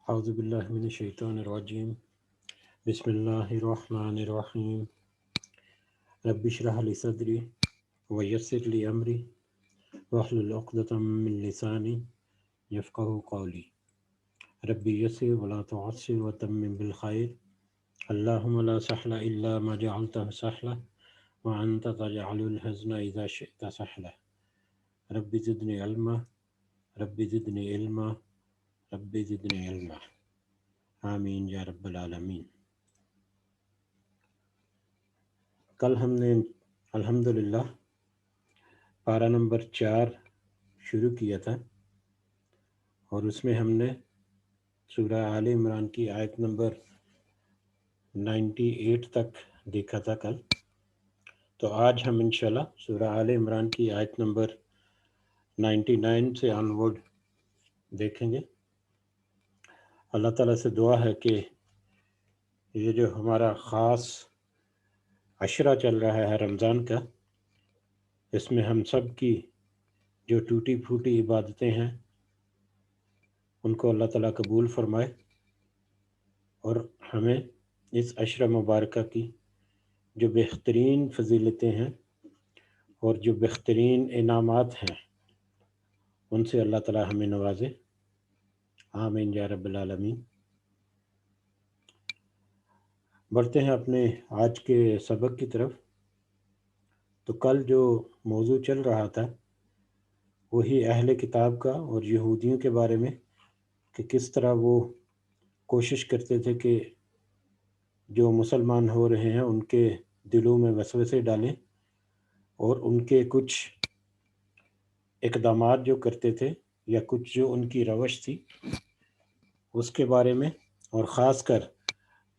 اعوذ باللہ من الشیطان الرجیم بسم اللہ الرحمن الرحیم رب اشرح لی صدری ویسر لی امری واحلل عقدۃ من لسانی یفقہوا قولی رب یسر ولا تعسر وتمم بالخیر اللہم لا سہل الا ما جعلتہ سہلا وانت تجعل الحزن اذا شئت سہلا رب زدنی علما رب زدنی علما رب زدنی علما آمین یا رب العالمین۔ کل ہم نے الحمدللہ پارہ نمبر 4 شروع کیا تھا اور اس میں ہم نے سورہ آل عمران کی آیت نمبر 98 تک دیکھا تھا کل۔ تو آج ہم انشاءاللہ سورہ آل عمران کی آیت نمبر 99 سے آنورڈ دیکھیں گے۔ اللہ تعالیٰ سے دعا ہے کہ یہ جو ہمارا خاص عشرہ چل رہا ہے رمضان کا، اس میں ہم سب کی جو ٹوٹی پھوٹی عبادتیں ہیں ان کو اللہ تعالیٰ قبول فرمائے اور ہمیں اس عشرہ مبارکہ کی جو بہترین فضیلتیں ہیں اور جو بہترین انعامات ہیں ان سے اللہ تعالیٰ ہمیں نوازے، آمین یا رب العالمین۔ بڑھتے ہیں اپنے آج کے سبق کی طرف۔ تو کل جو موضوع چل رہا تھا وہی اہل کتاب کا اور یہودیوں کے بارے میں، کہ کس طرح وہ کوشش کرتے تھے کہ جو مسلمان ہو رہے ہیں ان کے دلوں میں وسوسے ڈالیں اور ان کے کچھ اقدامات جو کرتے تھے یا کچھ جو ان کی روش تھی اس کے بارے میں، اور خاص کر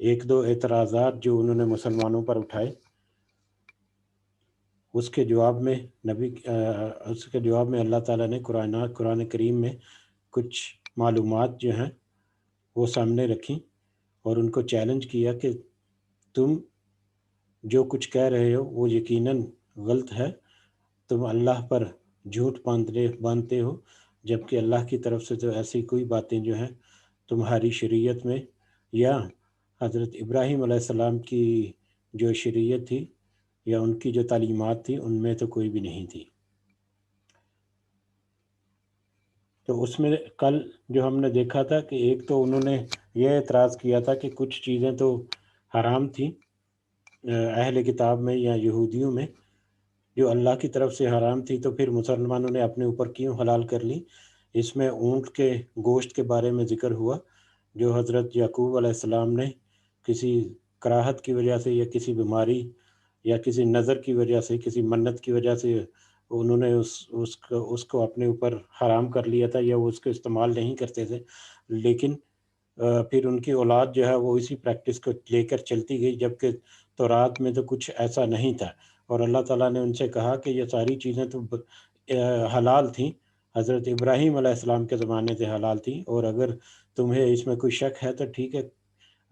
ایک دو اعتراضات جو انہوں نے مسلمانوں پر اٹھائے اس کے جواب میں اللہ تعالیٰ نے قرآن کریم میں کچھ معلومات جو ہیں وہ سامنے رکھیں اور ان کو چیلنج کیا کہ تم جو کچھ کہہ رہے ہو وہ یقیناً غلط ہے، تم اللہ پر جھوٹ باندھتے ہو، جبکہ اللہ کی طرف سے تو ایسی کوئی باتیں جو ہیں تمہاری شریعت میں یا حضرت ابراہیم علیہ السلام کی جو شریعت تھی یا ان کی جو تعلیمات تھی ان میں تو کوئی بھی نہیں تھی۔ تو اس میں کل جو ہم نے دیکھا تھا کہ ایک تو انہوں نے یہ اعتراض کیا تھا کہ کچھ چیزیں تو حرام تھیں اہل کتاب میں یا یہودیوں میں، جو اللہ کی طرف سے حرام تھی تو پھر مسلمانوں نے اپنے اوپر کیوں حلال کر لی۔ اس میں اونٹ کے گوشت کے بارے میں ذکر ہوا جو حضرت یعقوب علیہ السلام نے کسی کراہت کی وجہ سے یا کسی بیماری یا کسی نظر کی وجہ سے، کسی منت کی وجہ سے انہوں نے اس کو اپنے اوپر حرام کر لیا تھا یا وہ اس کو استعمال نہیں کرتے تھے، لیکن پھر ان کی اولاد جو ہے وہ اسی پریکٹس کو لے کر چلتی گئی، جبکہ تورات میں تو کچھ ایسا نہیں تھا۔ اور اللہ تعالیٰ نے ان سے کہا کہ یہ ساری چیزیں تو حلال تھیں، حضرت ابراہیم علیہ السلام کے زمانے سے حلال تھیں، اور اگر تمہیں اس میں کوئی شک ہے تو ٹھیک ہے،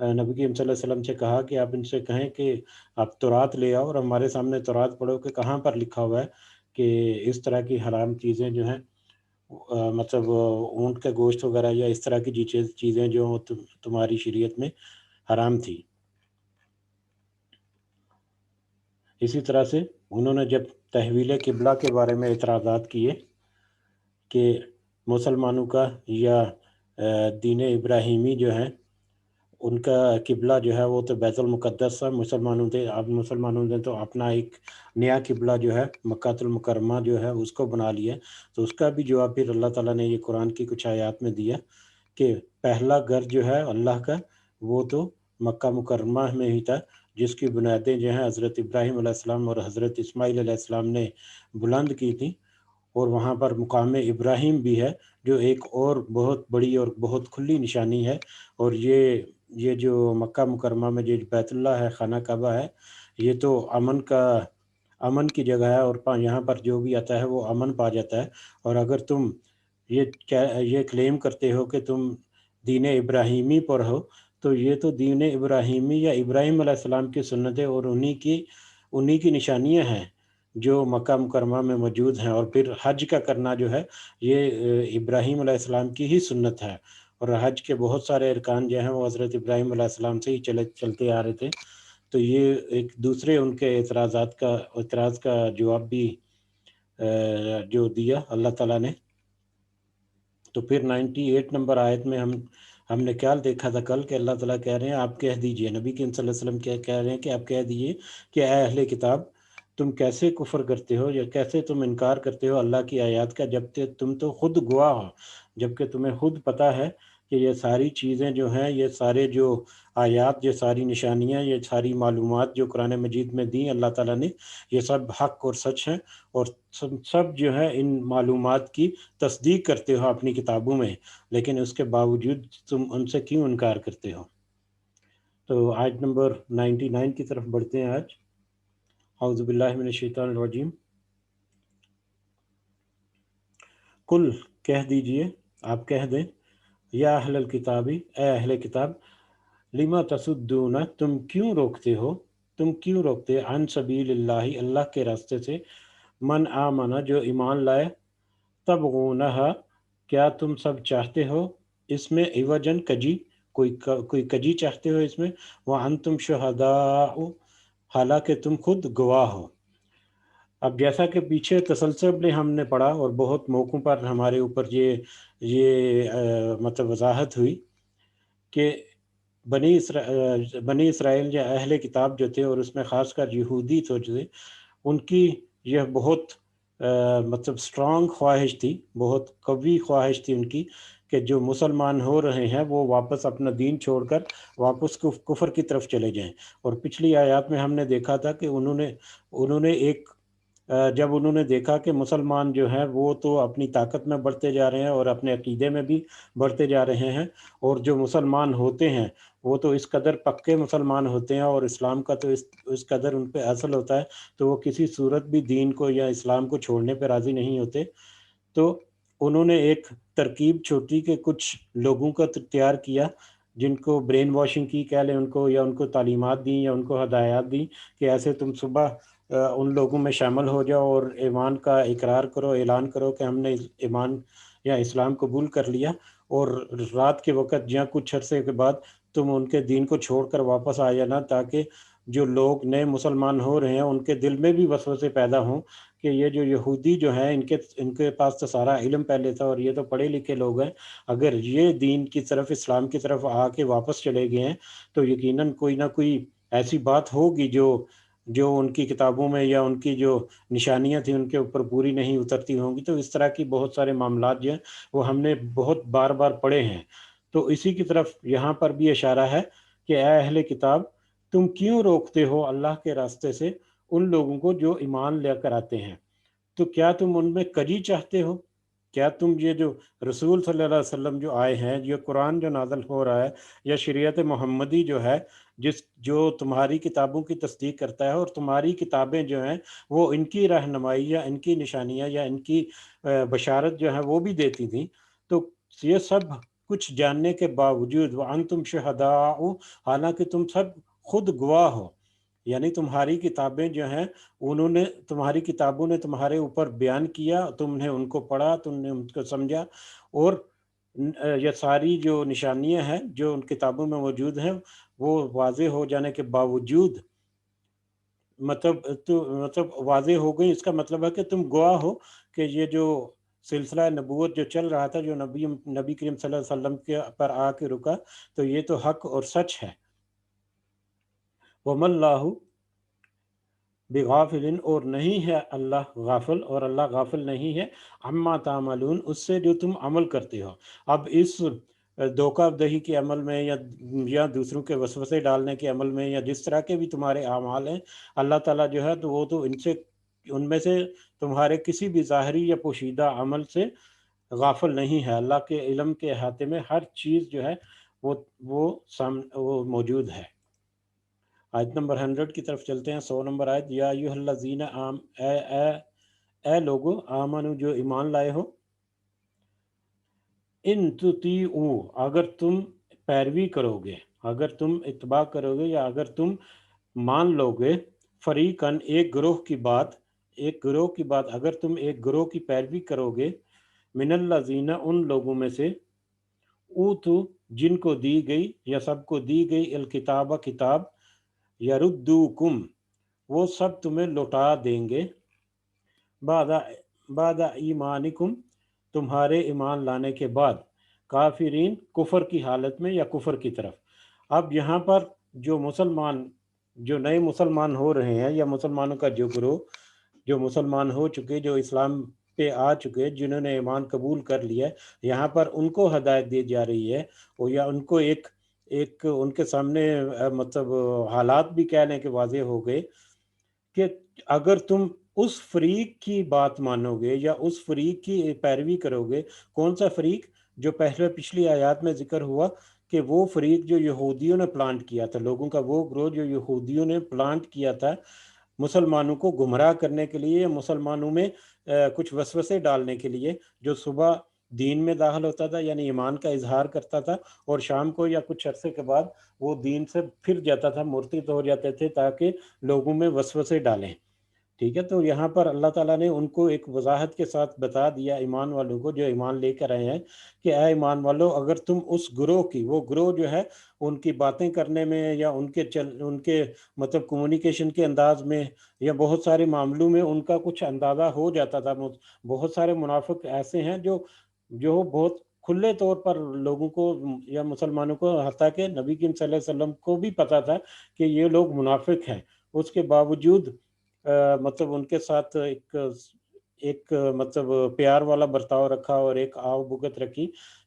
نبی کریم صلی اللہ علیہ وسلم سے کہا کہ آپ ان سے کہیں کہ آپ تورات لے آؤ اور ہمارے سامنے تورات پڑھو کہ کہاں پر لکھا ہوا ہے کہ اس طرح کی حرام چیزیں جو ہیں مطلب اونٹ کا گوشت وغیرہ یا اس طرح کی چیزیں جو تمہاری شریعت میں حرام تھی۔ اسی طرح سے انہوں نے جب تحویل قبلہ کے بارے میں اعتراضات کیے کہ مسلمانوں کا یا دین ابراہیمی جو ہے ان کا قبلہ جو ہے وہ تو بیت المقدس تھا، مسلمانوں نے تو اپنا ایک نیا قبلہ جو ہے مکہ المکرمہ جو ہے اس کو بنا لیا۔ تو اس کا بھی جواب پھر اللہ تعالیٰ نے یہ قرآن کی کچھ آیات میں دیا کہ پہلا گھر جو ہے اللہ کا وہ تو مکہ مکرمہ میں ہی تھا، جس کی بنیادیں جو ہیں حضرت ابراہیم علیہ السلام اور حضرت اسماعیل علیہ السلام نے بلند کی تھیں، اور وہاں پر مقام ابراہیم بھی ہے جو ایک اور بہت بڑی اور بہت کھلی نشانی ہے۔ اور یہ جو مکہ مکرمہ میں جو بیت اللہ ہے، خانہ کعبہ ہے، یہ تو امن کی جگہ ہے، اور یہاں پر جو بھی آتا ہے وہ امن پا جاتا ہے۔ اور اگر تم یہ کلیم کرتے ہو کہ تم دین ابراہیمی پر ہو، تو یہ تو دین ابراہیمی یا ابراہیم علیہ السلام کی سنتیں اور انہی کی نشانیاں ہیں جو مکہ مکرمہ میں موجود ہیں۔ اور پھر حج کا کرنا جو ہے یہ ابراہیم علیہ السلام کی ہی سنت ہے، اور حج کے بہت سارے ارکان جو ہیں وہ حضرت ابراہیم علیہ السلام سے ہی چلتے آ رہے تھے. تو یہ ایک دوسرے ان کے اعتراض کا جواب بھی جو دیا اللہ تعالیٰ نے. تو پھر 98 نمبر آیت میں ہم نے کیا دیکھا تھا کل کہ اللہ تعالیٰ کہہ رہے ہیں آپ کہہ دیجئے، نبی کریم صلی اللہ علیہ وسلم کہہ رہے ہیں کہ آپ کہہ دیجئے کہ اے اہل کتاب تم کیسے کفر کرتے ہو یا کیسے تم انکار کرتے ہو اللہ کی آیات کا، جب تم تو خود گواہ ہو، جبکہ تمہیں خود پتہ ہے کہ یہ ساری چیزیں جو ہیں، یہ سارے جو آیات، یہ ساری نشانیاں، یہ ساری معلومات جو قرآن مجید میں دیں اللہ تعالیٰ نے، یہ سب حق اور سچ ہیں، اور سب جو ہے ان معلومات کی تصدیق کرتے ہو اپنی کتابوں میں، لیکن اس کے باوجود تم ان سے کیوں انکار کرتے ہو؟ تو آیت نمبر 99 کی طرف بڑھتے ہیں آج. اعوذ باللہ من الشیطان الرجیم. کل کہہ دیجئے، آپ کہہ دیں، یا اہل الکتابی، اے اہل کتاب، لما تصدون، تم کیوں روکتے عن سبیل اللہ، اللہ کے راستے سے، من آمن، جو ایمان لائے، تبغونہا، کیا تم سب چاہتے ہو اس میں عوجن، کجی، کوئی کجی چاہتے ہو اس میں، وانتم شہداء، حالانکہ تم خود گواہ ہو. اب جیسا کہ پیچھے تسلسل میں ہم نے پڑھا اور بہت موقعوں پر ہمارے اوپر یہ مطلب وضاحت ہوئی کہ بنی اسرائیل یا اہل کتاب جو تھے، اور اس میں خاص کر یہودی تو تھے، ان کی یہ بہت مطلب سٹرانگ خواہش تھی، بہت قوی خواہش تھی ان کی، کہ جو مسلمان ہو رہے ہیں وہ واپس اپنا دین چھوڑ کر واپس کفر کی طرف چلے جائیں. اور پچھلی آیات میں ہم نے دیکھا تھا کہ انہوں نے جب انہوں نے دیکھا کہ مسلمان جو ہیں وہ تو اپنی طاقت میں بڑھتے جا رہے ہیں اور اپنے عقیدے میں بھی بڑھتے جا رہے ہیں، اور جو مسلمان ہوتے ہیں وہ تو اس قدر پکے مسلمان ہوتے ہیں اور اسلام کا تو اس قدر ان پہ اثر ہوتا ہے، تو وہ کسی صورت بھی دین کو یا اسلام کو چھوڑنے پہ راضی نہیں ہوتے. تو انہوں نے ایک ترکیب چھوٹی کہ کچھ لوگوں کا تیار کیا، جن کو برین واشنگ کی کہہ لیں ان کو، یا ان کو تعلیمات دیں یا ان کو ہدایات دیں کہ ایسے تم صبح ان لوگوں میں شامل ہو جاؤ اور ایمان کا اقرار کرو، اعلان کرو کہ ہم نے ایمان یا اسلام قبول کر لیا، اور رات کے وقت یا کچھ عرصے کے بعد تم ان کے دین کو چھوڑ کر واپس آ جانا، تاکہ جو لوگ نئے مسلمان ہو رہے ہیں ان کے دل میں بھی وسوسے پیدا ہوں کہ یہ جو یہودی جو ہیں ان کے پاس تو سارا علم پہلے تھا اور یہ تو پڑھے لکھے لوگ ہیں، اگر یہ دین کی طرف، اسلام کی طرف آ کے واپس چلے گئے ہیں تو یقیناً کوئی نہ کوئی ایسی بات ہوگی جو ان کی کتابوں میں یا ان کی جو نشانیاں تھیں ان کے اوپر پوری نہیں اترتی ہوں گی. تو اس طرح کی بہت سارے معاملات جو ہیں وہ ہم نے بہت بار بار پڑھے ہیں. تو اسی کی طرف یہاں پر بھی اشارہ ہے کہ اے اہل کتاب تم کیوں روکتے ہو اللہ کے راستے سے ان لوگوں کو جو ایمان لے کر آتے ہیں؟ تو کیا تم ان میں کجی چاہتے ہو؟ کیا تم یہ جو رسول صلی اللہ علیہ وسلم جو آئے ہیں، یہ قرآن جو نازل ہو رہا ہے، یا شریعت محمدی جو ہے، جو تمہاری کتابوں کی تصدیق کرتا ہے، اور تمہاری کتابیں جو ہیں وہ ان کی رہنمائی یا ان کی نشانیاں یا ان کی بشارت جو ہے وہ بھی دیتی تھیں، تو یہ سب کچھ جاننے کے باوجود وَأَنْتُمْ شُهَدَاءُ، حالانکہ تم سب خود گواہ ہو، یعنی تمہاری کتابیں جو ہیں تمہاری کتابوں نے تمہارے اوپر بیان کیا، تم نے ان کو پڑھا، تم نے ان کو سمجھا، اور یہ ساری جو نشانیاں ہیں جو ان کتابوں میں موجود ہیں وہ واضح ہو جانے کے باوجود مطلب واضح ہو گئی. اس کا مطلب ہے کہ تم گواہ ہو کہ یہ جو سلسلہ نبوت جو چل رہا تھا، جو نبی کریم صلی اللہ علیہ وسلم کے پر آ کے رکا، تو یہ تو حق اور سچ ہے. وَمَا اللَّهُ بغافل، اور نہیں ہے اللہ غافل، اور اللہ غافل نہیں ہے عما تعملون، اس سے جو تم عمل کرتے ہو. اب اس دھوکہ دہی کے عمل میں یا دوسروں کے وسوسے ڈالنے کے عمل میں یا جس طرح کے بھی تمہارے اعمال ہیں، اللہ تعالیٰ جو ہے تو وہ تو ان میں سے تمہارے کسی بھی ظاہری یا پوشیدہ عمل سے غافل نہیں ہے. اللہ کے علم کے احاطے میں ہر چیز جو ہے وہ موجود ہے. آیت نمبر 100 کی طرف چلتے ہیں. 100 نمبر آیت. یا ایھا الذین اے لوگو آمنو، جو ایمان لائے ہو، ان تطیعوا، اگر تم پیروی کرو گے، اگر تم اتباع کرو گے، یا اگر تم مان لو گے، فریقاً، ایک گروہ کی بات، اگر تم ایک گروہ کی پیروی کرو گے، من الذین، ان لوگوں میں سے، اوتو جن کو دی گئی یا سب کو دی گئی الکتاب کتاب، یردوکم وہ سب تمہیں لوٹا دیں گے، بعد ایمانکم تمہارے ایمان لانے کے بعد، کافرین کفر کی حالت میں یا کفر کی طرف۔ اب یہاں پر جو مسلمان، جو نئے مسلمان ہو رہے ہیں یا مسلمانوں کا جو گروہ، جو مسلمان ہو چکے، جو اسلام پہ آ چکے، جنہوں نے ایمان قبول کر لیا، یہاں پر ان کو ہدایت دی جا رہی ہے، اور یا ان کو ایک ان کے سامنے مطلب حالات بھی کہہ لیں کہ واضح ہو گئے کہ اگر تم اس فریق کی بات مانو گے یا اس فریق کی پیروی کرو گے۔ کون سا فریق؟ جو پچھلی آیات میں ذکر ہوا کہ وہ فریق جو یہودیوں نے پلانٹ کیا تھا، لوگوں کا وہ گروہ جو یہودیوں نے پلانٹ کیا تھا مسلمانوں کو گمراہ کرنے کے لیے، مسلمانوں میں کچھ وسوسے ڈالنے کے لیے، جو صبح دین میں داخل ہوتا تھا یعنی ایمان کا اظہار کرتا تھا، اور شام کو یا کچھ عرصے کے بعد وہ دین سے پھر جاتا تھا، مرتد ہو جاتے تھے تاکہ لوگوں میں وسوسے ڈالیں۔ ٹھیک ہے، تو یہاں پر اللہ تعالیٰ نے ان کو ایک وضاحت کے ساتھ بتا دیا، ایمان والوں کو جو ایمان لے کر آئے ہیں، کہ اے ایمان والو، اگر تم اس گروہ کی، وہ گروہ جو ہے ان کی باتیں کرنے میں یا ان کے مطلب کمیونیکیشن کے انداز میں یا بہت سارے معاملوں میں ان کا کچھ اندازہ ہو جاتا تھا۔ بہت سارے منافق ایسے ہیں جو بہت کھلے طور پر لوگوں کو یا مسلمانوں کو، حتیٰ کہ نبی کریم صلی اللہ علیہ وسلم کو بھی پتا تھا کہ یہ لوگ منافق ہیں، اس کے باوجود مطلب ان کے ساتھ ایک مطلب پیار والا برتاؤ رکھا اور ایک آؤ بھگت رکھی،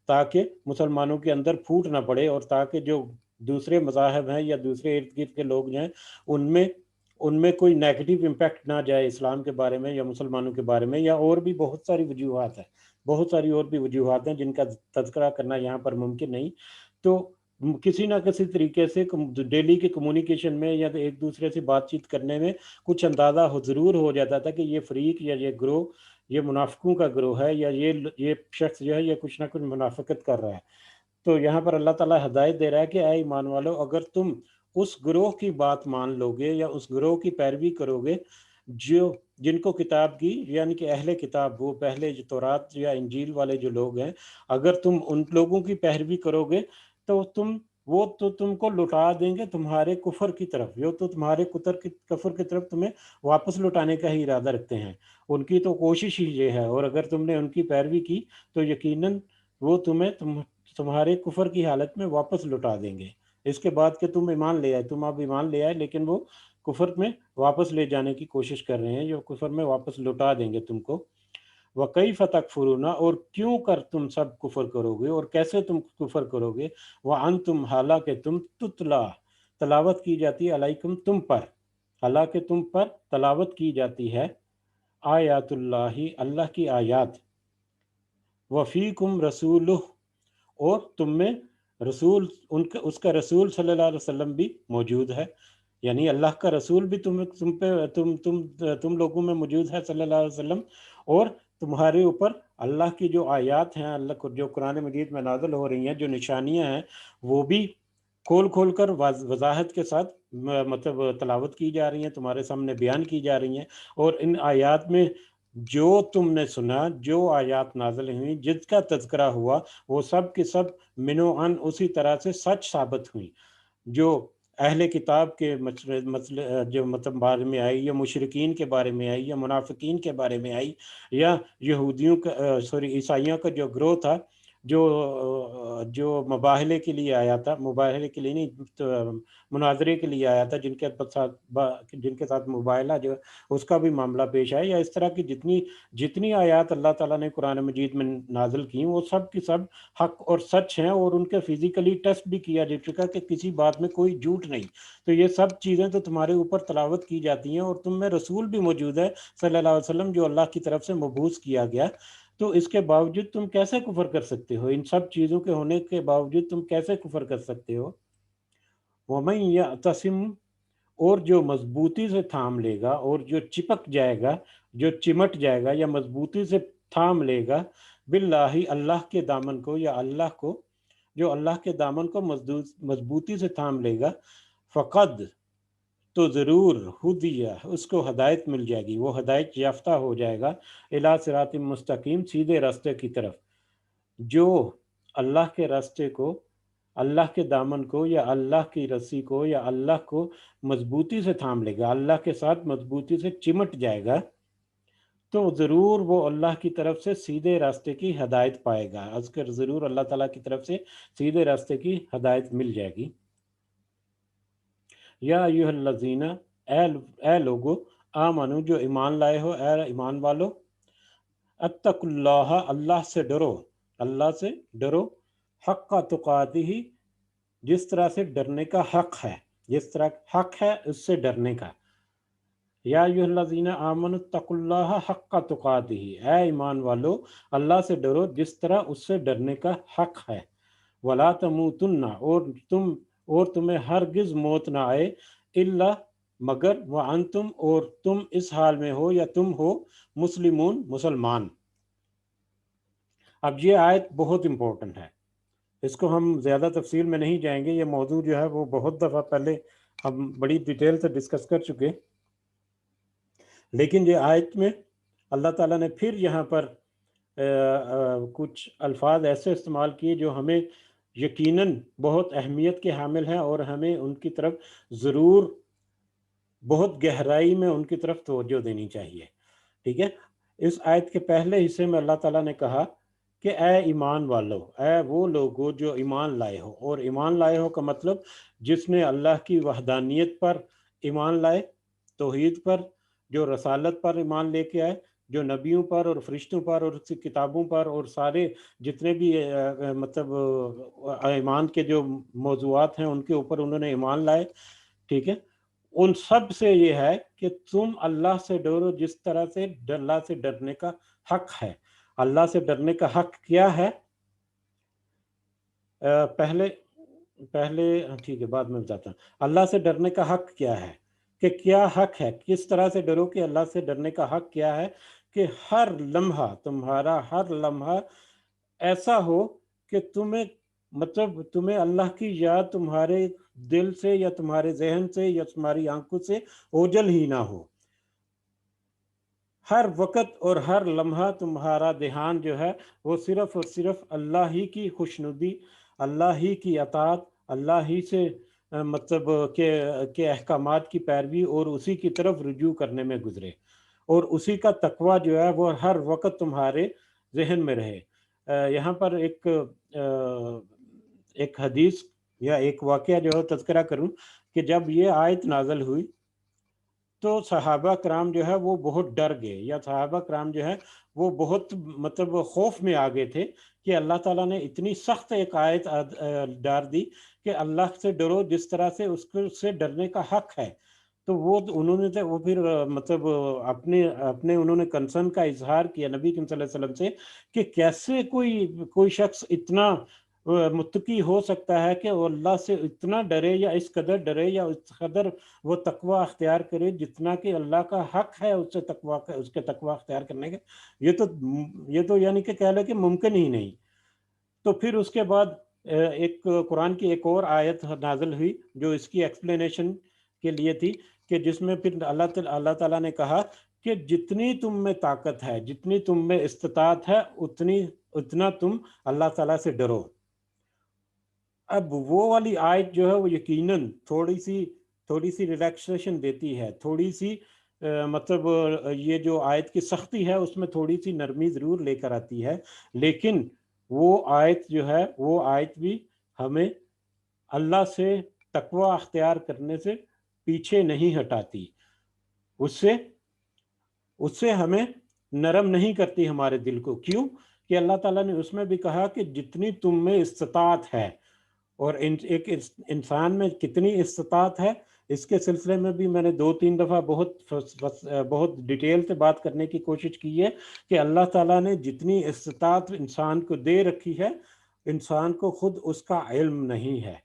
تاکہ مسلمانوں کے اندر پھوٹ نہ پڑے، اور تاکہ جو دوسرے مذاہب ہیں یا دوسرے ارد گرد کے لوگ ہیں ان میں کوئی نیگیٹو امپیکٹ نہ جائے اسلام کے بارے میں یا مسلمانوں کے بارے میں، یا اور بھی بہت ساری وجوہات ہیں، بہت ساری اور بھی وجوہات ہیں جن کا تذکرہ کرنا یہاں پر ممکن نہیں۔ تو کسی نہ کسی طریقے سے ڈیلی کے کمیونیکیشن میں یا ایک دوسرے سے بات چیت کرنے میں کچھ اندازہ ضرور ہو جاتا تھا کہ یہ فریق یا یہ گروہ یہ منافقوں کا گروہ ہے، یا یہ شخص جو ہے یہ کچھ نہ کچھ منافقت کر رہا ہے۔ تو یہاں پر اللہ تعالیٰ ہدایت دے رہا ہے کہ اے ایمان والو، اگر تم اس گروہ کی بات مان لو گے یا اس گروہ کی پیروی کرو گے جن کو کتاب کی، یعنی کہ اہل کتاب، وہ پہلے جو تورات یا انجیل والے جو لوگ ہیں، اگر تم ان لوگوں کی پیروی کرو گے تو وہ تو تم کو لٹا دیں گے تمہارے کفر کی طرف، وہ تو تمہارے کفر کی طرف تمہیں واپس لٹانے کا ہی ارادہ رکھتے ہیں، ان کی تو کوشش ہی یہ ہے، اور اگر تم نے ان کی پیروی کی تو یقیناً وہ تمہارے کفر کی حالت میں واپس لٹا دیں گے، اس کے بعد کہ تم ایمان لے آئے، تم اب ایمان لے آئے لیکن وہ کفر میں واپس لے جانے کی کوشش کر رہے ہیں، جو کفر میں واپس لٹا دیں گے تم کو۔ وَكَيْفَ تَكْفُرُونَ اور کیوں کر تم سب کفر کرو گے اور کیسے تم کفر کرو گے، وَأَنْتُمْ حالانکہ تم تتلا تلاوت کی جاتی ہے، علیکم تم پر، حالانکہ تم پر تلاوت کی جاتی ہے، آیات اللہ اللہ کی آیات، وفیکم رسولہ اور تم میں رسول اس کا رسول صلی اللہ علیہ وسلم بھی موجود ہے، یعنی اللہ کا رسول بھی تم لوگوں میں موجود ہے صلی اللہ علیہ وسلم، اور تمہارے اوپر اللہ کی جو آیات ہیں، اللہ کو جو قرآن مجید میں نازل ہو رہی ہیں، جو نشانیاں ہیں، وہ بھی کھول کر وضاحت کے ساتھ مطلب تلاوت کی جا رہی ہیں، تمہارے سامنے بیان کی جا رہی ہیں، اور ان آیات میں جو تم نے سنا، جو آیات نازل ہوئیں، جس کا تذکرہ ہوا، وہ سب کے سب منو ان اسی طرح سے سچ ثابت ہوئی، جو اہل کتاب کے مسئلے جو مطلب بارے میں آئی، یا مشرکین کے بارے میں آئی، یا منافقین کے بارے میں آئی، یا یہودیوں کا عیسائیوں کا جو گروہ تھا، جو مباہلے کے لیے آیا تھا، مباہلے کے لیے نہیں، مناظرے کے لیے آیا تھا، جن کے ساتھ مباہلہ جو اس کا بھی معاملہ پیش آیا، یا اس طرح کی جتنی آیات اللہ تعالیٰ نے قرآن مجید میں نازل کی، وہ سب کی سب حق اور سچ ہیں، اور ان کے فزیکلی ٹیسٹ بھی کیا جا چکا کہ کسی بات میں کوئی جھوٹ نہیں۔ تو یہ سب چیزیں تو تمہارے اوپر تلاوت کی جاتی ہیں، اور تم میں رسول بھی موجود ہے صلی اللہ علیہ وسلم، جو اللہ کی طرف سے مبعوث کیا گیا، تو اس کے باوجود تم کیسے کفر کر سکتے ہو؟ ان سب چیزوں کے ہونے کے باوجود تم کیسے کفر کر سکتے ہو؟ وَمَن يَعْتَصِم اور جو مضبوطی سے تھام لے گا، اور جو چپک جائے گا، جو چمٹ جائے گا یا مضبوطی سے تھام لے گا، باللہ اللہ کے دامن کو، یا اللہ کو، جو اللہ کے دامن کو مضبوطی سے تھام لے گا، فقد تو ضرور ہدیہ اس کو ہدایت مل جائے گی، وہ ہدایت یافتہ ہو جائے گا، الی صراط مستقیم سیدھے راستے کی طرف۔ جو اللہ کے راستے کو، اللہ کے دامن کو یا اللہ کی رسی کو یا اللہ کو مضبوطی سے تھام لے گا، اللہ کے ساتھ مضبوطی سے چمٹ جائے گا، تو ضرور وہ اللہ کی طرف سے سیدھے راستے کی ہدایت پائے گا، اذکر ضرور اللہ تعالیٰ کی طرف سے سیدھے راستے کی ہدایت مل جائے گی۔ یا ایھا الذین، اے لوگو، آمنو، جو ایمان لائے ہو، اے ایمان والو، اتقوا اللہ، اللہ سے ڈرو، اللہ سے ڈرو، حق تقاتہ، جس طرح سے ڈرنے کا حق ہے، جس طرح حق ہے اس سے ڈرنے کا۔ یا ایھا الذین آمنوا اتقوا اللہ حق تقاتہ، اے ایمان والو اللہ سے ڈرو جس طرح اس سے ڈرنے کا حق ہے۔ ولا تموتن، اور تمہیں ہرگز موت نہ آئے، الا، مگر، وانتم، اور تم اس حال میں ہو یا تم ہو مسلمون، مسلمان۔ اب یہ آیت بہت امپورٹنٹ ہے، اس کو ہم زیادہ تفصیل میں نہیں جائیں گے، یہ موضوع جو ہے وہ بہت دفعہ پہلے ہم بڑی ڈیٹیل سے ڈسکس کر چکے، لیکن یہ آیت میں اللہ تعالیٰ نے پھر یہاں پر کچھ الفاظ ایسے استعمال کیے جو ہمیں یقیناً بہت اہمیت کے حامل ہیں، اور ہمیں ان کی طرف ضرور بہت گہرائی میں ان کی طرف توجہ دینی چاہیے، ٹھیک ہے۔ اس آیت کے پہلے حصے میں اللہ تعالیٰ نے کہا کہ اے ایمان والو، اے وہ لوگو جو ایمان لائے ہو، اور ایمان لائے ہو کا مطلب جس نے اللہ کی وحدانیت پر ایمان لائے، توحید پر، جو رسالت پر ایمان لے کے آئے، جو نبیوں پر اور فرشتوں پر اور کتابوں پر اور سارے جتنے بھی مطلب ایمان کے جو موضوعات ہیں ان کے اوپر انہوں نے ایمان لائے، ٹھیک ہے۔ ان سب سے یہ ہے کہ تم اللہ سے ڈرو جس طرح سے اللہ سے ڈرنے کا حق ہے۔ اللہ سے ڈرنے کا حق کیا ہے؟ پہلے ٹھیک ہے، بعد میں بتاتا ہوں اللہ سے ڈرنے کا حق کیا ہے، کہ کیا حق ہے، کس طرح سے ڈرو کہ اللہ سے ڈرنے کا حق کیا ہے، کہ ہر لمحہ، تمہارا ہر لمحہ ایسا ہو کہ تمہیں اللہ کی یاد تمہارے دل سے یا تمہارے ذہن سے یا تمہاری آنکھوں سے اوجل ہی نہ ہو، ہر وقت اور ہر لمحہ تمہارا دھیان جو ہے وہ صرف اور صرف اللہ ہی کی خوشنودی، اللہ ہی کی اطاعت، اللہ ہی سے مطلب کہ احکامات کی پیروی اور اسی کی طرف رجوع کرنے میں گزرے، اور اسی کا تقوی جو ہے وہ ہر وقت تمہارے ذہن میں رہے۔ یہاں پر ایک حدیث یا ایک واقعہ جو ہے تذکرہ کروں کہ جب یہ آیت نازل ہوئی تو صحابہ کرام جو ہے وہ بہت ڈر گئے، یا صحابہ کرام جو ہے وہ بہت مطلب خوف میں آ گئے تھے کہ اللہ تعالیٰ نے اتنی سخت ایک آیت ڈال دی کہ اللہ سے ڈرو جس طرح سے اس سے ڈرنے کا حق ہے۔ تو وہ پھر مطلب اپنے انہوں نے کنسرن کا اظہار کیا نبی صلی اللہ علیہ وسلم سے کہ کیسے کوئی شخص اتنا متقی ہو سکتا ہے کہ وہ اللہ سے اتنا ڈرے، یا اس قدر ڈرے، یا اس قدر وہ تقوی اختیار کرے جتنا کہ اللہ کا حق ہے اس کے تقوی اختیار کرنے کا۔ یہ تو یعنی کہ کہہ لیں کہ ممکن ہی نہیں۔ تو پھر اس کے بعد ایک قرآن کی ایک اور آیت نازل ہوئی جو اس کی ایکسپلینیشن کے لیے تھی، کہ جس میں پھر اللہ تعالیٰ نے کہا کہ جتنی تم میں طاقت ہے، جتنی تم میں استطاعت ہے، اتنا تم اللہ تعالیٰ سے ڈرو۔ اب وہ والی آیت جو ہے وہ یقیناً تھوڑی سی ریلیکسیشن دیتی ہے، تھوڑی سی مطلب یہ جو آیت کی سختی ہے اس میں تھوڑی سی نرمی ضرور لے کر آتی ہے، لیکن وہ آیت جو ہے وہ آیت بھی ہمیں اللہ سے تقوی اختیار کرنے سے پیچھے نہیں ہٹاتی، اس سے ہمیں نرم نہیں کرتی ہمارے دل کو۔ کیوں؟ کہ اللہ تعالیٰ نے اس میں بھی کہا کہ جتنی تم میں استطاعت ہے، اور ایک انسان میں کتنی استطاعت ہے اس کے سلسلے میں بھی میں نے 2-3 دفعہ بہت ڈیٹیل سے بات کرنے کی کوشش کی ہے کہ اللہ تعالیٰ نے جتنی استطاعت انسان کو دے رکھی ہے، انسان کو خود اس کا علم نہیں ہے۔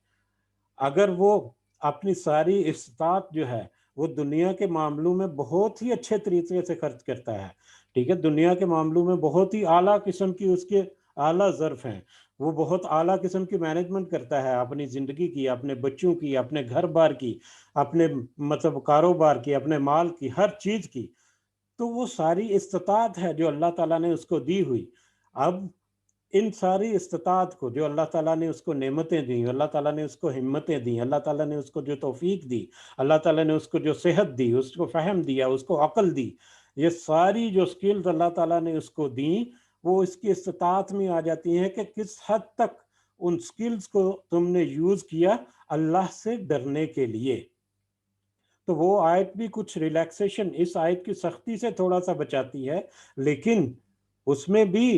اگر وہ اپنی ساری استطاعت جو ہے وہ دنیا کے معاملوں میں بہت ہی اچھے طریقے سے خرچ کرتا ہے، ٹھیک ہے، دنیا کے معاملوں میں بہت ہی اعلیٰ قسم کی اس کے اعلیٰ ظرف ہیں، وہ بہت اعلیٰ قسم کی مینجمنٹ کرتا ہے اپنی زندگی کی، اپنے بچوں کی، اپنے گھر بار کی، اپنے مطلب کاروبار کی، اپنے مال کی، ہر چیز کی، تو وہ ساری استطاعت ہے جو اللہ تعالیٰ نے اس کو دی ہوئی۔ اب ان ساری استطاعت کو جو اللہ تعالیٰ نے اس کو نعمتیں دی، اللہ تعالیٰ نے اس کو ہمتیں دی، اللہ تعالیٰ نے اس کو جو توفیق دی، اللہ تعالیٰ نے اس کو جو صحت دی، اس کو فہم دیا، اس کو عقل دی، یہ ساری جو سکلز اللہ تعالیٰ نے اس کو دیں، وہ اس کی استطاعت میں آ جاتی ہیں کہ کس حد تک ان سکلز کو تم نے یوز کیا اللہ سے ڈرنے کے لیے۔ تو وہ آیت بھی کچھ ریلیکسیشن اس آیت کی سختی سے تھوڑا سا بچاتی ہے، لیکن اس میں بھی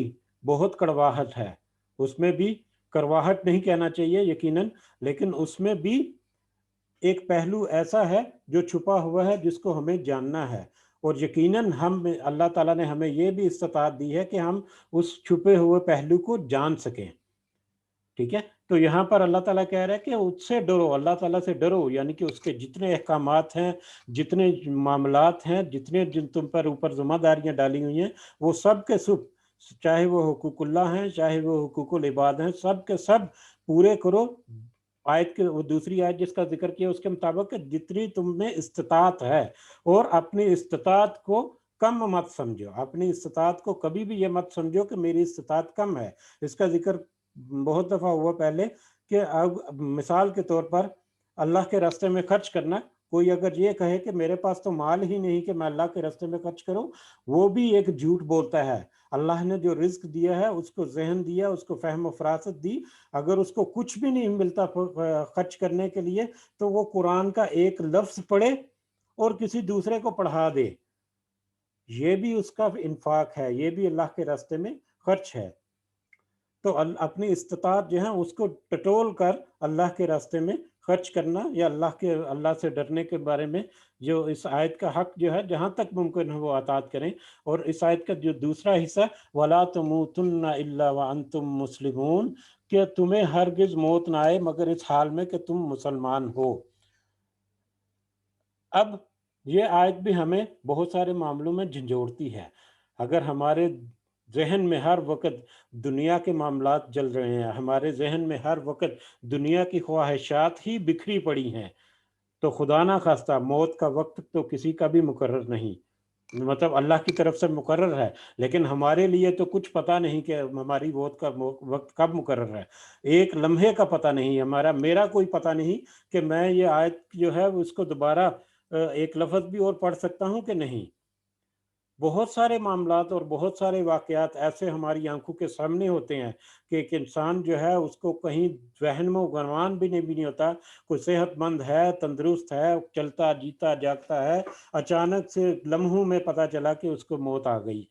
بہت کڑواہٹ ہے، اس میں بھی کرواہٹ نہیں کہنا چاہیے یقیناً، لیکن اس میں بھی ایک پہلو ایسا ہے جو چھپا ہوا ہے جس کو ہمیں جاننا ہے، اور یقیناً اللہ تعالیٰ نے ہمیں یہ بھی استطاعت دی ہے کہ ہم اس چھپے ہوئے پہلو کو جان سکیں۔ ٹھیک ہے، تو یہاں پر اللہ تعالیٰ کہہ رہا ہے کہ اس سے ڈرو، اللہ تعالیٰ سے ڈرو، یعنی کہ اس کے جتنے احکامات ہیں، جتنے معاملات ہیں، جتنے جن تم پر اوپر ذمہ داریاں ڈالی ہوئی ہیں، وہ سب کے سب، چاہے وہ حقوق اللہ ہیں، چاہے وہ حقوق العباد ہیں، سب کے سب پورے کرو۔ آیت کے وہ دوسری آیت جس کا ذکر کیا اس کے مطابق کہ جتنی تم میں استطاعت ہے، اور اپنی استطاعت کو کم مت سمجھو، اپنی استطاعت کو کبھی بھی یہ مت سمجھو کہ میری استطاعت کم ہے۔ اس کا ذکر بہت دفعہ ہوا پہلے کہ اب مثال کے طور پر اللہ کے راستے میں خرچ کرنا، کوئی اگر یہ کہے کہ میرے پاس تو مال ہی نہیں کہ میں اللہ کے راستے میں خرچ کروں، وہ بھی ایک جھوٹ بولتا ہے۔ اللہ نے جو رزق دیا ہے، اس کو ذہن دیا، اس کو فہم و فراست دی، اگر اس کو کچھ بھی نہیں ملتا خرچ کرنے کے لیے، تو وہ قرآن کا ایک لفظ پڑھے اور کسی دوسرے کو پڑھا دے، یہ بھی اس کا انفاق ہے، یہ بھی اللہ کے راستے میں خرچ ہے۔ تو اپنی استطاعت جو ہے اس کو ٹٹول کر اللہ کے راستے میں خرچ کرنا، یا اللہ سے ڈرنے کے بارے میں جو اس آیت کا حق جو ہے جہاں تک ممکن ہے وہ اطاعت کریں۔ اور اس آیت کا جو دوسرا حصہ وَلَا تَمُوتُنَّ إِلَّا وَأَنْتُمْ مُسْلِمُونَ، کہ تمہیں ہرگز موت نہ آئے مگر اس حال میں کہ تم مسلمان ہو۔ اب یہ آیت بھی ہمیں بہت سارے معاملوں میں جھنجھوڑتی ہے۔ اگر ہمارے ذہن میں ہر وقت دنیا کے معاملات چل رہے ہیں، ہمارے ذہن میں ہر وقت دنیا کی خواہشات ہی بکھری پڑی ہیں، تو خدا نہ خواستہ موت کا وقت تو کسی کا بھی مقرر نہیں، مطلب اللہ کی طرف سے مقرر ہے، لیکن ہمارے لیے تو کچھ پتہ نہیں کہ ہماری موت کا وقت کب مقرر ہے، ایک لمحے کا پتہ نہیں، میرا کوئی پتہ نہیں کہ میں یہ آیت جو ہے اس کو دوبارہ ایک لفظ بھی اور پڑھ سکتا ہوں کہ نہیں۔ بہت سارے معاملات اور بہت سارے واقعات ایسے ہماری آنکھوں کے سامنے ہوتے ہیں کہ ایک انسان جو ہے اس کو کہیں ذہن و گمان بھی نہیں ہوتا، کوئی صحت مند ہے، تندرست ہے، چلتا جیتا جاگتا ہے، اچانک سے لمحوں میں پتہ چلا کہ اس کو موت آ گئی۔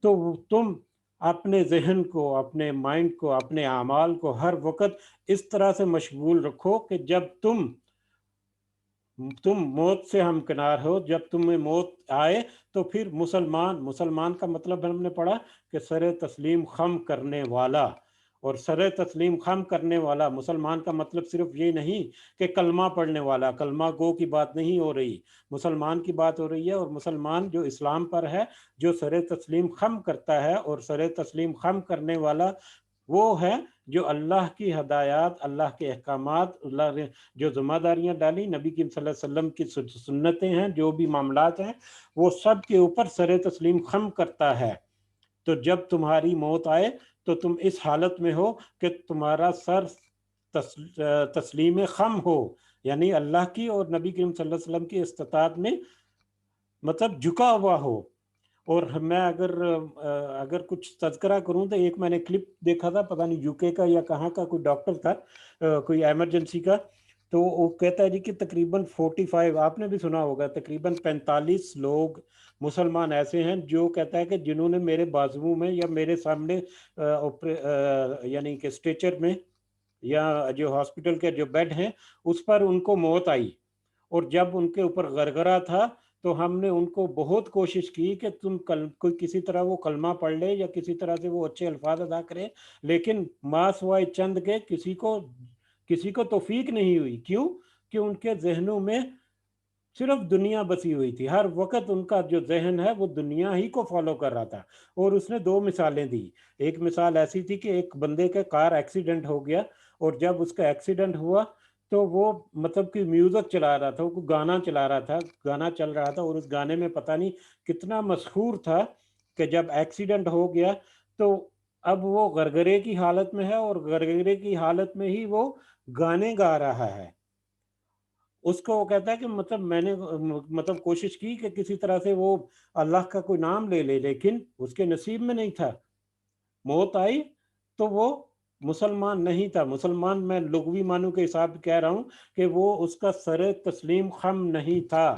تو تم اپنے ذہن کو، اپنے مائنڈ کو، اپنے اعمال کو ہر وقت اس طرح سے مشغول رکھو کہ جب تم موت سے ہمکنار ہو، جب تمہیں موت آئے تو پھر مسلمان کا مطلب ہم نے پڑھا کہ سر تسلیم خم کرنے والا، اور سر تسلیم خم کرنے والا مسلمان کا مطلب صرف یہ نہیں کہ کلمہ پڑھنے والا، کلمہ گو کی بات نہیں ہو رہی، مسلمان کی بات ہو رہی ہے، اور مسلمان جو اسلام پر ہے، جو سر تسلیم خم کرتا ہے، اور سر تسلیم خم کرنے والا وہ ہے جو اللہ کی ہدایات، اللہ کے احکامات، اللہ نے جو ذمہ داریاں ڈالی، نبی کریم صلی اللہ علیہ وسلم کی سنتیں ہیں، جو بھی معاملات ہیں، وہ سب کے اوپر سر تسلیم خم کرتا ہے۔ تو جب تمہاری موت آئے تو تم اس حالت میں ہو کہ تمہارا سر تسلیم خم ہو، یعنی اللہ کی اور نبی کریم صلی اللہ علیہ وسلم کی استطاعت میں مطلب جھکا ہوا ہو۔ اور میں اگر کچھ تذکرہ کروں تو ایک میں نے کلپ دیکھا تھا، پتہ نہیں یو کے کا یا کہاں کا، کوئی ڈاکٹر تھا، کوئی ایمرجنسی کا، تو وہ کہتا ہے جی کہ تقریباً 45، آپ نے بھی سنا ہوگا، تقریباً 45 لوگ مسلمان ایسے ہیں جو کہتا ہے کہ جنہوں نے میرے بازوؤں میں یا میرے سامنے یعنی کہ اسٹریچر میں یا جو ہاسپٹل کے جو بیڈ ہیں اس پر ان کو موت آئی، اور جب ان کے اوپر غرغرہ تھا تو ہم نے ان کو بہت کوشش کی کہ تم کوئی کسی طرح وہ کلمہ پڑھ لے یا کسی طرح سے وہ اچھے الفاظ ادا کرے، لیکن ما سوائے چند کے کسی کو توفیق نہیں ہوئی۔ کیوں؟ کہ ان کے ذہنوں میں صرف دنیا بسی ہوئی تھی، ہر وقت ان کا جو ذہن ہے وہ دنیا ہی کو فالو کر رہا تھا۔ اور اس نے 2 مثالیں دی، ایک مثال ایسی تھی کہ ایک بندے کا کار ایکسیڈنٹ ہو گیا، اور جب اس کا ایکسیڈنٹ ہوا تو وہ مطلب کہ میوزک چلا رہا تھا، وہ گانا چلا رہا تھا، گانا چل رہا تھا، اور اس گانے میں پتہ نہیں کتنا مسحور تھا کہ جب ایکسیڈنٹ ہو گیا تو اب وہ غرغرے کی حالت میں ہے اور غرغرے کی حالت میں ہی وہ گانے گا رہا ہے. اس کو وہ کہتا ہے کہ مطلب میں نے مطلب کوشش کی کہ کسی طرح سے وہ اللہ کا کوئی نام لے لے، لیکن اس کے نصیب میں نہیں تھا. موت آئی تو وہ مسلمان نہیں تھا. مسلمان میں لغوی معنوں کے حساب کہہ رہا ہوں کہ وہ اس کا سر تسلیم خم نہیں تھا،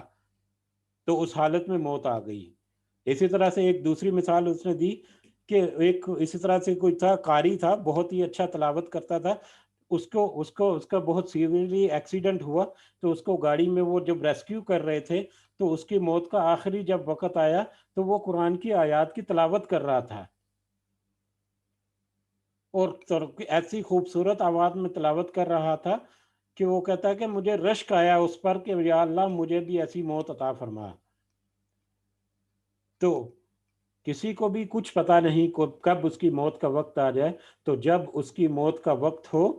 تو اس حالت میں موت آ گئی. اسی طرح سے ایک دوسری مثال اس نے دی کہ ایک اسی طرح سے کوئی تھا، قاری تھا، بہت ہی اچھا تلاوت کرتا تھا. اس کا بہت سیویئرلی ایکسیڈنٹ ہوا، تو اس کو گاڑی میں وہ جب ریسکیو کر رہے تھے تو اس کی موت کا آخری جب وقت آیا تو وہ قرآن کی آیات کی تلاوت کر رہا تھا، اور ایسی خوبصورت آواز میں تلاوت کر رہا تھا کہ وہ کہتا ہے کہ مجھے رشک آیا اس پر کہ یا اللہ مجھے بھی ایسی موت عطا فرما. تو کسی کو بھی کچھ پتا نہیں کب اس کی موت کا وقت آ جائے، تو جب اس کی موت کا وقت ہو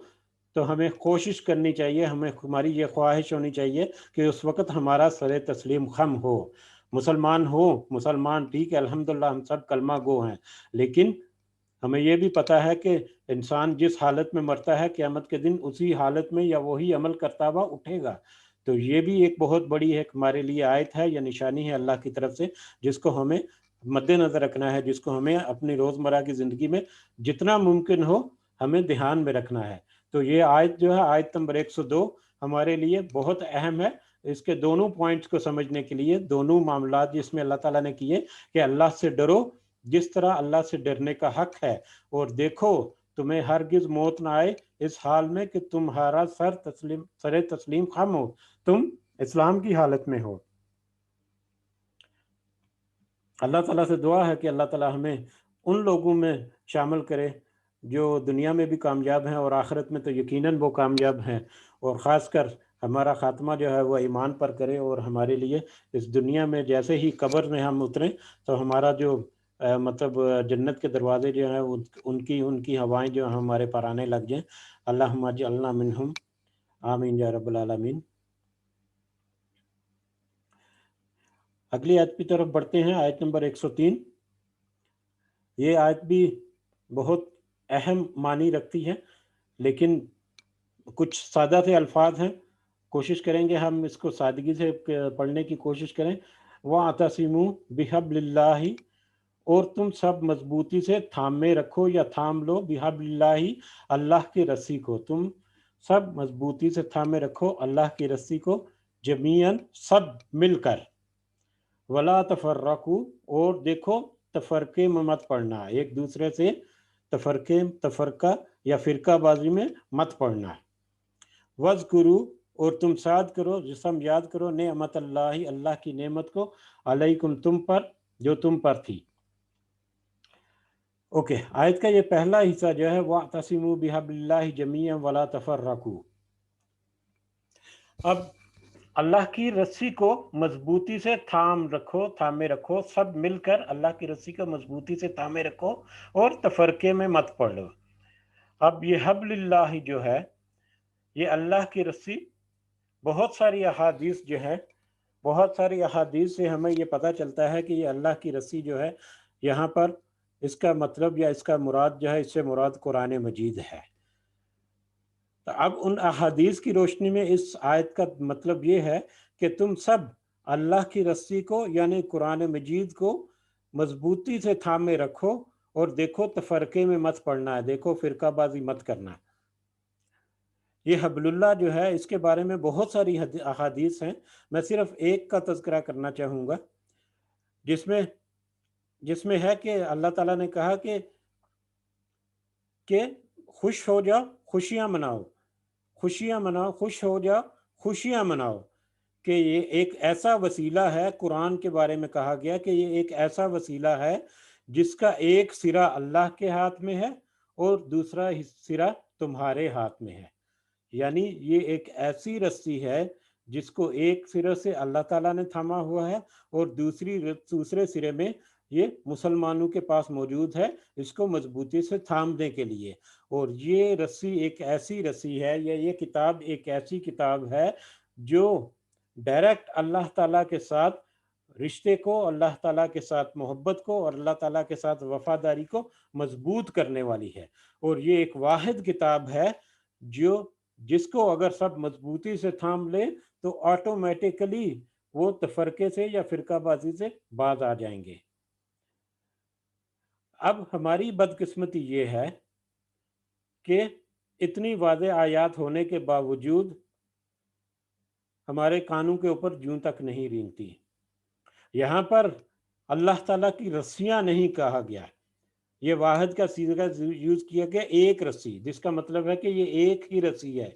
تو ہمیں کوشش کرنی چاہیے، ہماری یہ خواہش ہونی چاہیے کہ اس وقت ہمارا سر تسلیم خم ہو. مسلمان ٹھیک ہے، الحمدللہ ہم سب کلمہ گو ہیں، لیکن ہمیں یہ بھی پتا ہے کہ انسان جس حالت میں مرتا ہے قیامت کے دن اسی حالت میں یا وہی عمل کرتا ہوا اٹھے گا. تو یہ بھی ایک بہت بڑی ایک ہمارے لیے آیت ہے یا نشانی ہے اللہ کی طرف سے، جس کو ہمیں مد نظر رکھنا ہے، جس کو ہمیں اپنی روزمرہ کی زندگی میں جتنا ممکن ہو ہمیں دھیان میں رکھنا ہے. تو یہ آیت جو ہے، آیت نمبر 102 ہمارے لیے بہت اہم ہے. اس کے دونوں پوائنٹس کو سمجھنے کے لیے، دونوں معاملات جس میں اللہ تعالیٰ نے کیے کہ اللہ سے ڈرو جس طرح اللہ سے ڈرنے کا حق ہے، اور دیکھو تمہیں ہرگز موت نہ آئے اس حال میں کہ تمہارا سر تسلیم خم ہو، تم اسلام کی حالت میں ہو. اللہ تعالیٰ سے دعا ہے کہ اللہ تعالیٰ ہمیں ان لوگوں میں شامل کرے جو دنیا میں بھی کامیاب ہیں اور آخرت میں تو یقیناً وہ کامیاب ہیں، اور خاص کر ہمارا خاتمہ جو ہے وہ ایمان پر کرے، اور ہمارے لیے اس دنیا میں جیسے ہی قبر میں ہم اتریں تو ہمارا جو مطلب جنت کے دروازے جو ہیں ان کی ہوائیں جو ہیں ہمارے پر آنے لگ جائیں. اللہم اجعلنا منہم، آمین یا رب العالمین. اگلی آیت کی طرف بڑھتے ہیں، آیت نمبر 103. یہ آیت بھی بہت اہم معنی رکھتی ہے، لیکن کچھ سادہ سے الفاظ ہیں، کوشش کریں گے ہم اس کو سادگی سے پڑھنے کی کوشش کریں. وَاعْتَصِمُوا بِحَبْلِ اللَّهِ، اور تم سب مضبوطی سے تھامے رکھو یا تھام لو، بِحَبْلِ اللَّهِ اللہ کی رسی کو، تم سب مضبوطی سے تھامے رکھو اللہ کی رسی کو، جمیعاً سب مل کر، وَلَا تَفَرَّقُوا، اور دیکھو تفرقے میں مت پڑنا، ایک دوسرے سے تفرقہ یا فرقہ بازی میں مت پڑنا. وَاذْكُرُوا، اور تم یاد کرو نعمت اللہ، اللہ کی نعمت کو، علیکم تم پر، جو تم پر تھی. اوکے، آیت کا یہ پہلا حصہ جو ہے وَاعْتَصِمُوا بِحَبْلِ اللَّهِ جَمِيعًا وَلَا تَفَرَّقُوا. اب اللہ کی رسی کو مضبوطی سے تھامے رکھو، سب مل کر اللہ کی رسی کو مضبوطی سے تھامے رکھو اور تفرقے میں مت پڑو. اب یہ حبل اللہ جو ہے، یہ اللہ کی رسی، بہت ساری احادیث سے ہمیں یہ پتہ چلتا ہے کہ یہ اللہ کی رسی جو ہے، یہاں پر اس کا مطلب یا اس کا مراد جو ہے، اس سے مراد قرآن مجید ہے. تو اب ان احادیث کی روشنی میں اس آیت کا مطلب یہ ہے کہ تم سب اللہ کی رسی کو یعنی قرآن مجید کو مضبوطی سے تھامے رکھو، اور دیکھو تفرقے میں مت پڑنا ہے، دیکھو فرقہ بازی مت کرنا. یہ حبل اللہ جو ہے، اس کے بارے میں بہت ساری احادیث ہیں، میں صرف ایک کا تذکرہ کرنا چاہوں گا، جس میں ہے کہ اللہ تعالیٰ نے کہا کہ خوش ہو جاؤ، خوشیاں مناؤ، خوش ہو جاؤ، خوشیاں مناؤ. کہ یہ ایک ایسا وسیلہ ہے، قرآن کے بارے میں کہا گیا کہ یہ ایک ایسا وسیلہ ہے جس کا ایک سرا اللہ کے ہاتھ میں ہے اور دوسرا سرا تمہارے ہاتھ میں ہے. یعنی یہ ایک ایسی رسی ہے جس کو ایک سرے سے اللہ تعالیٰ نے تھاما ہوا ہے، اور دوسرے سرے میں یہ مسلمانوں کے پاس موجود ہے اس کو مضبوطی سے تھامنے کے لیے. اور یہ رسی ایک ایسی رسی ہے، یا یہ کتاب ایک ایسی کتاب ہے جو ڈائریکٹ اللہ تعالیٰ کے ساتھ رشتے کو, اللہ تعالیٰ کے ساتھ محبت کو اور اللہ تعالیٰ کے ساتھ وفاداری کو مضبوط کرنے والی ہے. اور یہ ایک واحد کتاب ہے جس کو اگر سب مضبوطی سے تھام لیں تو آٹومیٹکلی وہ تفرقے سے یا فرقہ بازی سے باز آ جائیں گے. اب ہماری بدقسمتی یہ ہے کہ اتنی واضح آیات ہونے کے باوجود ہمارے کانوں کے اوپر جوں تک نہیں رینگتی. یہاں پر اللہ تعالیٰ کی رسیاں نہیں کہا گیا, یہ واحد کا صیغہ یوز کیا گیا, ایک رسی, جس کا مطلب ہے کہ یہ ایک ہی رسی ہے.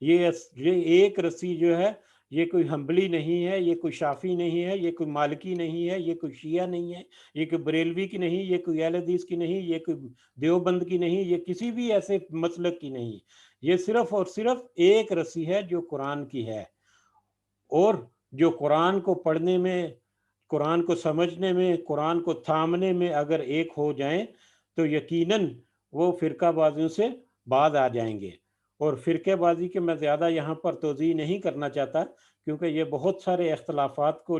یہ ایک رسی جو ہے یہ کوئی حنبلی نہیں ہے, یہ کوئی شافی نہیں ہے, یہ کوئی مالکی نہیں ہے, یہ کوئی شیعہ نہیں ہے, یہ کوئی بریلوی کی نہیں, یہ کوئی اہل حدیث کی نہیں, یہ کوئی دیوبند کی نہیں, یہ کسی بھی ایسے مسلک کی نہیں. یہ صرف اور صرف ایک رسی ہے جو قرآن کی ہے. اور جو قرآن کو پڑھنے میں, قرآن کو سمجھنے میں, قرآن کو تھامنے میں اگر ایک ہو جائیں تو یقیناً وہ فرقہ بازیوں سے باز آ جائیں گے. اور فرقہ بازی کے میں زیادہ یہاں پر توضیح نہیں کرنا چاہتا کیونکہ یہ بہت سارے اختلافات کو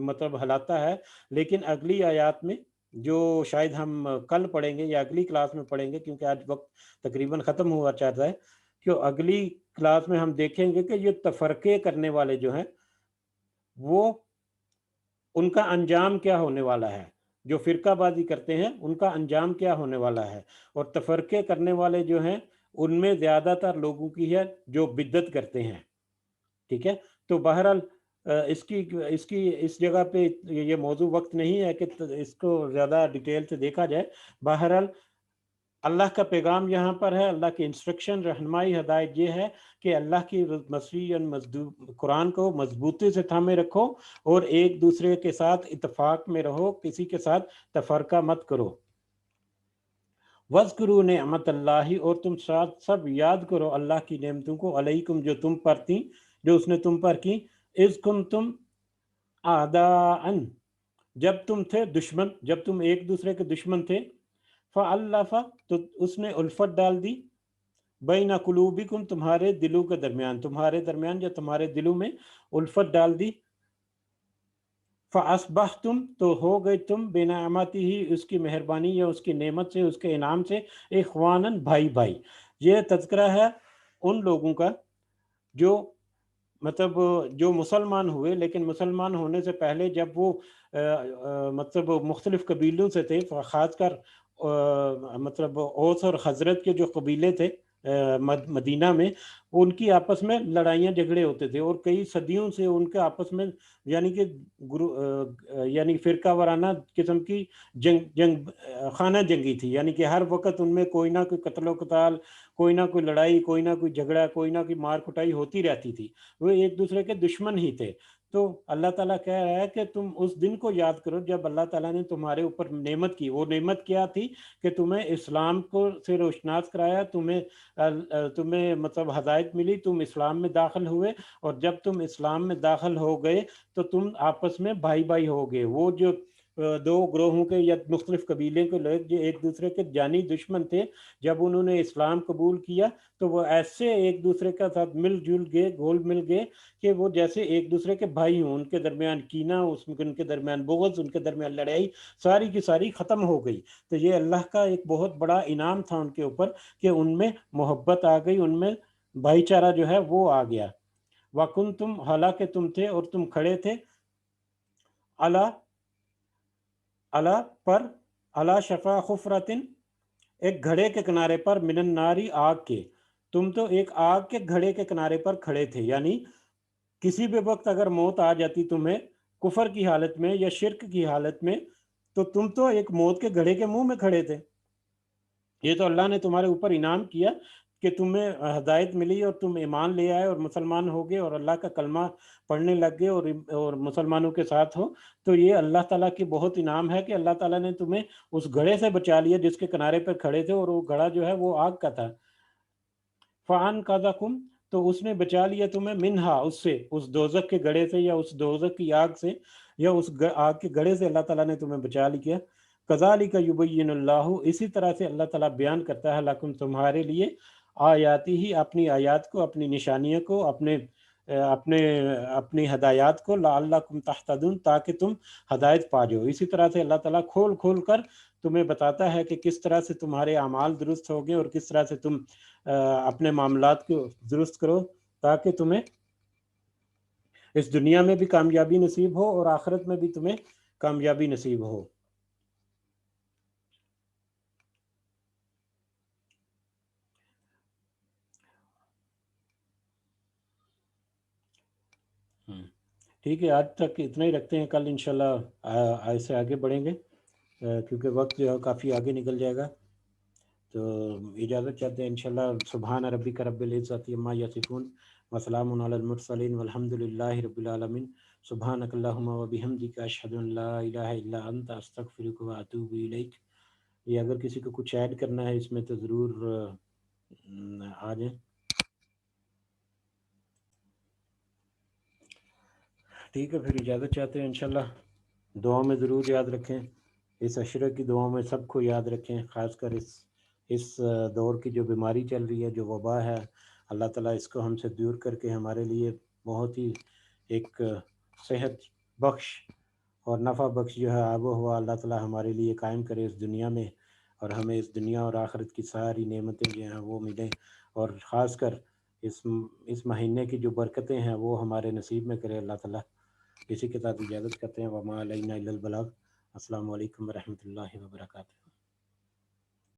مطلب ہلاتا ہے. لیکن اگلی آیات میں جو شاید ہم کل پڑھیں گے یا اگلی کلاس میں پڑھیں گے, کیونکہ آج وقت تقریباً ختم ہوا چاہتا ہے, کہ اگلی کلاس میں ہم دیکھیں گے کہ یہ تفرقے کرنے والے جو ہیں وہ ان کا انجام کیا ہونے والا ہے. جو فرقہ بازی کرتے ہیں ان کا انجام کیا ہونے والا ہے. اور تفرقے کرنے والے جو ہیں ان میں زیادہ تر لوگوں کی ہے جو بدعت کرتے ہیں. ٹھیک ہے, تو بہرحال اس جگہ پہ یہ موضوع وقت نہیں ہے کہ اس کو زیادہ ڈیٹیل سے دیکھا جائے. بہرحال اللہ کا پیغام یہاں پر ہے, اللہ کی انسٹرکشن, رہنمائی, ہدایت یہ ہے کہ اللہ کی قرآن کو مضبوطی سے تھامے رکھو اور ایک دوسرے کے ساتھ اتفاق میں رہو, کسی کے ساتھ تفرقہ مت کرو. وَاذْكُرُوا نِعْمَتَ اللَّهِ, اور تم ساتھ سب یاد کرو اللہ کی نعمتوں کو, علیکم, جو تم پر تھی, جو اس نے تم پر کی, اذ کنتم اعداء, جب تم تھے دشمن, جب تم ایک دوسرے کے دشمن تھے, فَأَلَّفَ, تو اس نے الفت ڈال دی, بین قلوبکم, تمہارے دلوں کے درمیان, تمہارے درمیان یا تمہارے دلوں میں الفت ڈال دی. فَأَصْبَحْتُمْ, تو ہو گئے تم, بِنِعْمَتِهِ, اس کی مہربانی یا اس کی نعمت سے, اس کے انعام سے, اخواناً, بھائی بھائی. یہ تذکرہ ہے ان لوگوں کا جو مطلب جو مسلمان ہوئے, لیکن مسلمان ہونے سے پہلے جب وہ مطلب مختلف قبیلوں سے تھے, خاص کر مطلب اوس اور خزرج کے جو قبیلے تھے مدینہ میں, ان کی آپس میں لڑائیاں جھگڑے ہوتے تھے, اور کئی صدیوں سے ان کے آپس میں یعنی کہ یعنی فرقہ وارانہ قسم کی جنگ خانہ جنگی تھی. یعنی کہ ہر وقت ان میں کوئی نہ کوئی قتل و قتال, کوئی نہ کوئی لڑائی, کوئی نہ کوئی جھگڑا, کوئی نہ کوئی مار کٹائی ہوتی رہتی تھی. وہ ایک دوسرے کے دشمن ہی تھے. تو اللہ تعالیٰ کہہ رہا ہے کہ تم اس دن کو یاد کرو جب اللہ تعالیٰ نے تمہارے اوپر نعمت کی. وہ نعمت کیا تھی کہ تمہیں اسلام کو سے روشناس کرایا, تمہیں مطلب ہدایت ملی, تم اسلام میں داخل ہوئے, اور جب تم اسلام میں داخل ہو گئے تو تم آپس میں بھائی بھائی ہو گئے. وہ جو دو گروہوں کے یا مختلف قبیلے کے لوگ جو ایک دوسرے کے جانی دشمن تھے, جب انہوں نے اسلام قبول کیا تو وہ ایسے ایک دوسرے کا ساتھ مل جل گئے, گھول مل گئے کہ وہ جیسے ایک دوسرے کے بھائی ہوں. ان کے درمیان کینہ, ان کے درمیان بغض, ان کے درمیان لڑائی ساری کی ساری ختم ہو گئی. تو یہ اللہ کا ایک بہت بڑا انعام تھا ان کے اوپر کہ ان میں محبت آ گئی, ان میں بھائی چارہ جو ہے وہ آ گیا. وَكُنْتُمْ, حالانکہ تم تھے اور تم کھڑے تھے, علی پر, علی شفا حفرۃ, ایک گھڑے کے کنارے پر, من النار, آگ کے. تم تو ایک آگ کے گھڑے کے کنارے پر کھڑے تھے, یعنی کسی بھی وقت اگر موت آ جاتی تمہیں کفر کی حالت میں یا شرک کی حالت میں, تو تم تو ایک موت کے گھڑے کے منہ میں کھڑے تھے. یہ تو اللہ نے تمہارے اوپر انعام کیا کہ تمہیں ہدایت ملی اور تم ایمان لے آئے اور مسلمان ہو گئے اور اللہ کا کلمہ پڑھنے لگ گئے اور مسلمانوں کے ساتھ ہو. تو یہ اللہ تعالیٰ کی بہت انعام ہے کہ اللہ تعالیٰ نے تمہیں اس گھڑے سے بچا لیا جس کے کنارے پر کھڑے تھے, اور وہ گھڑا جو ہے وہ آگ کا تھا. فَأَنْقَذَكُمْ, تو اس نے بچا لیا تمہیں, منہا, اس سے, اس دوزخ کے گڑھے سے یا اس دوزخ کی آگ سے یا اس آگ کے گڑھے سے اللہ تعالیٰ نے تمہیں بچا لیا. کذالک یبین اللہ, اسی طرح سے اللہ تعالیٰ بیان کرتا ہے لکم, تمہارے لیے, آیاتی ہی, اپنی آیات کو, اپنی نشانیوں کو, اپنے اپنے اپنی ہدایات کو لعلکم تہتدون، تاکہ تم ہدایت پا جاؤ۔ اسی طرح سے اللہ تعالیٰ کھول کھول کر تمہیں بتاتا ہے کہ کس طرح سے تمہارے اعمال درست ہوگے اور کس طرح سے تم اپنے معاملات کو درست کرو، تاکہ تمہیں اس دنیا میں بھی کامیابی نصیب ہو اور آخرت میں بھی تمہیں کامیابی نصیب ہو۔ ٹھیک ہے، آج تک اتنا ہی رکھتے ہیں، کل انشاءاللہ ایسے آگے بڑھیں گے کیونکہ وقت جو ہے کافی آگے نکل جائے گا۔ تو اجازت چاہتے ہیں انشاءاللہ۔ سبحان ربک رب العزت عما یصفون وسلام علی المرسلین والحمد للہ رب العالمین۔ سبحانک اللہم وبحمدک، اشہد ان لا الہ الا انت، استغفرک واتوب الیک۔ یہ اگر کسی کو کچھ ایڈ کرنا ہے اس میں تو ضرور آ جائیں۔ ٹھیک ہے، پھر اجازت چاہتے ہیں انشاءاللہ۔ دعاؤں میں ضرور یاد رکھیں، اس عشرہ کی دعاؤں میں سب کو یاد رکھیں، خاص کر اس دور کی جو بیماری چل رہی ہے، جو وبا ہے، اللہ تعالیٰ اس کو ہم سے دور کر کے ہمارے لیے بہت ہی ایک صحت بخش اور نفع بخش جو ہے آب و ہوا اللہ تعالیٰ ہمارے لیے قائم کرے اس دنیا میں، اور ہمیں اس دنیا اور آخرت کی ساری نعمتیں جو ہیں وہ ملیں، اور خاص کر اس مہینے کی جو برکتیں ہیں وہ ہمارے نصیب میں کرے اللہ تعالیٰ۔ اسی کے ساتھ اجازت کرتے ہیں، وما علینا الا البلاغ۔ السلام علیکم ورحمۃ اللہ وبرکاتہ۔